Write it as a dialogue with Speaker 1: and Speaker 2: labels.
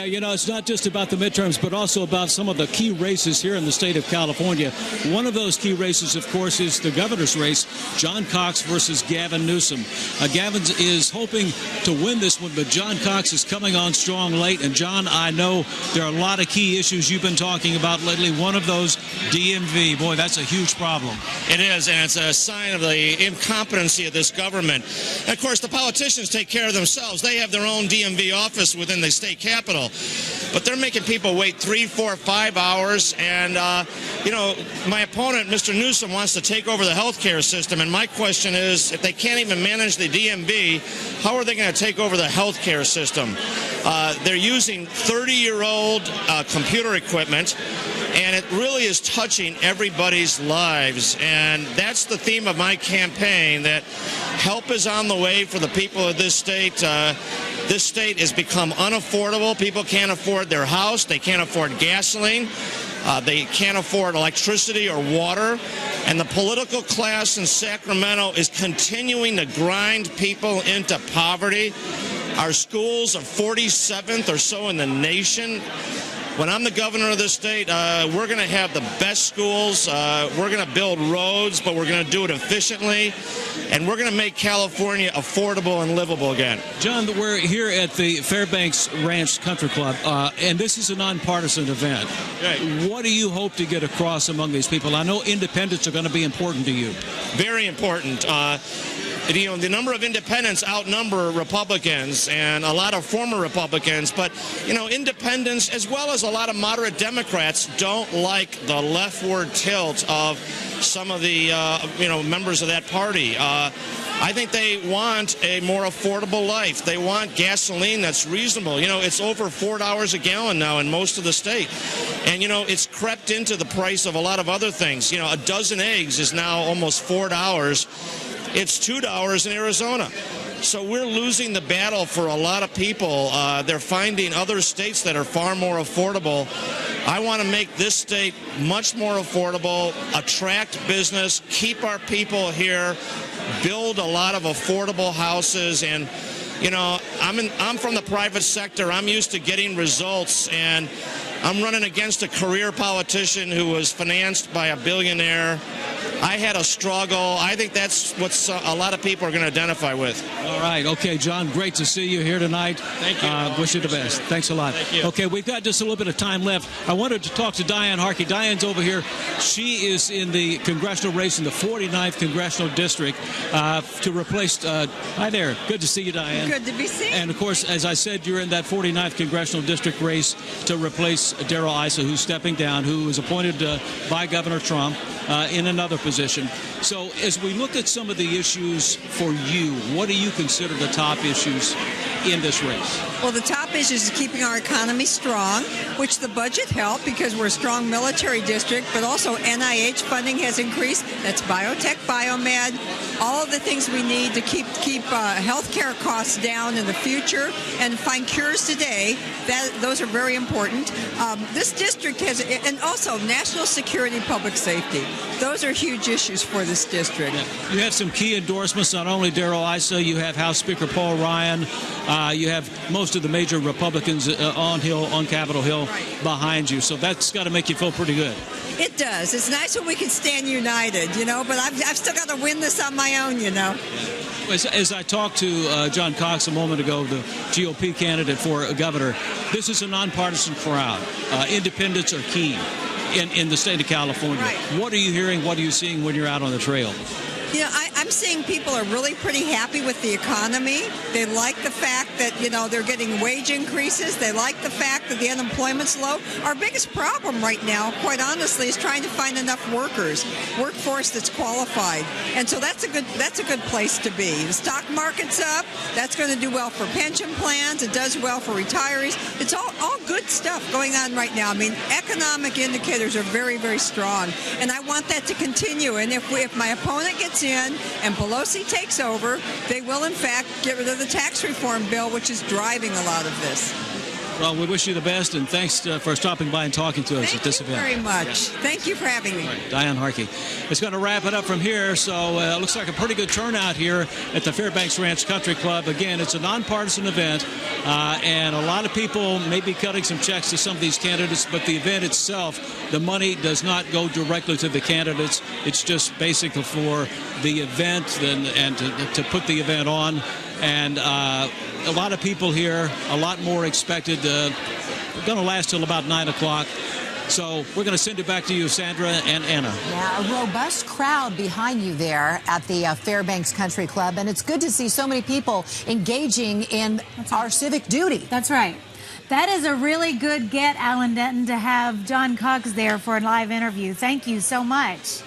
Speaker 1: It's not just about the midterms, but also about some of the key races here in the state of California. One of those key races, of course, is the governor's race, John Cox versus Gavin Newsom. Gavin is hoping to win this one, but John Cox is coming on strong late. And, John, I know there are a lot of key issues you've been talking about lately. One of those, DMV. Boy, that's a huge problem.
Speaker 2: It is, and it's a sign of the incompetency of this government. And, of course, the politicians take care of themselves. They have their own DMV office within the state capitol. But they're making people wait 3, 4, 5 hours. And, my opponent, Mr. Newsom, wants to take over the health care system. And my question is, if they can't even manage the DMV, how are they going to take over the health care system? They're using 30-year-old computer equipment, and it really is touching everybody's lives. And that's the theme of my campaign, that help is on the way for the people of this state. This state has become unaffordable. People can't afford their house. They can't afford gasoline. They can't afford electricity or water. And the political class in Sacramento is continuing to grind people into poverty. Our schools are 47th or so in the nation. When I'm the governor of this state, we're going to have the best schools. We're going to build roads, but we're going to do it efficiently. And we're going to make California affordable and livable again.
Speaker 1: John, we're here at the Fairbanks Ranch Country Club, and this is a nonpartisan event. Right. What do you hope to get across among these people? I know independents are going to be important to you.
Speaker 2: Very important. The number of independents outnumber Republicans and a lot of former Republicans, but, independents as well as a lot of moderate Democrats don't like the leftward tilt of some of the, members of that party. I think they want a more affordable life. They want gasoline that's reasonable. It's over $4 a gallon now in most of the state. And, it's crept into the price of a lot of other things. A dozen eggs is now almost $4. It's $2 in Arizona. So we're losing the battle for a lot of people. They're finding other states that are far more affordable. I want to make this state much more affordable, attract business, keep our people here, build a lot of affordable houses. And, I'm from the private sector. I'm used to getting results, and I'm running against a career politician who was financed by a billionaire. I had a struggle. I think that's what a lot of people are going to identify with.
Speaker 1: All right. Okay, John, great to see you here tonight.
Speaker 2: Thank you.
Speaker 1: Wish you the best. Thanks a lot.
Speaker 2: Thank you.
Speaker 1: Okay, we've got just a little bit of time left. I wanted to talk to Diane Harkey. Diane's over here. She is in the congressional race in the 49th Congressional District to replace... hi there. Good to see you, Diane.
Speaker 3: Good to be seen.
Speaker 1: And, of course, as I said, you're in that 49th Congressional District race to replace Darrell Issa, who's stepping down, who was appointed by Governor Trump in another position. So as we look at some of the issues for you, what do you consider the top issues in this race?
Speaker 3: Well, the top issue is keeping our economy strong, which the budget helped because we're a strong military district, but also NIH funding has increased. That's biotech, biomed, all of the things we need to keep health care costs down in the future and find cures today. Those are very important. This district has, and also national security, public safety. Those are huge issues for this district.
Speaker 1: You have some key endorsements, not only Darrell Issa, you have House Speaker Paul Ryan, you have most of the major Republicans on Capitol Hill behind you. So that's got to make you feel pretty good.
Speaker 3: It does. It's nice when we can stand united, but I've still got to win this on my own,
Speaker 1: As I talked to John Cox a moment ago, the GOP candidate for governor, this is a nonpartisan crowd. Independents are key in the state of California.
Speaker 3: Right.
Speaker 1: What are you hearing? What are you seeing when you're out on the trail?
Speaker 3: I'm seeing people are really pretty happy with the economy. They like the fact that, they're getting wage increases. They like the fact that the unemployment's low. Our biggest problem right now, quite honestly, is trying to find enough workforce that's qualified. And so that's a good place to be. The stock market's up. That's going to do well for pension plans. It does well for retirees. It's all good stuff going on right now. I mean, economic indicators are very, very strong. And I want that to continue. And if my opponent gets in and Pelosi takes over, they will, in fact, get rid of the tax reform bill, which is driving a lot of this.
Speaker 1: Well, we wish you the best, and thanks for stopping by and talking to us at this event.
Speaker 3: Thank you very much. Thank you for having me.
Speaker 1: Right, Diane Harkey. It's going to wrap it up from here. So it looks like a pretty good turnout here at the Fairbanks Ranch Country Club. Again, it's a nonpartisan event, and a lot of people may be cutting some checks to some of these candidates, but the event itself, the money does not go directly to the candidates. It's just basically for the event and to put the event on. And a lot of people here, a lot more expected. We're going to last till about 9 o'clock. So we're going to send it back to you, Sandra and Anna.
Speaker 4: Yeah, a robust crowd behind you there at the Fairbanks Country Club. And it's good to see so many people engaging in our civic duty.
Speaker 5: That's right. That is a really good get, Alan Denton, to have John Cox there for a live interview. Thank you so much.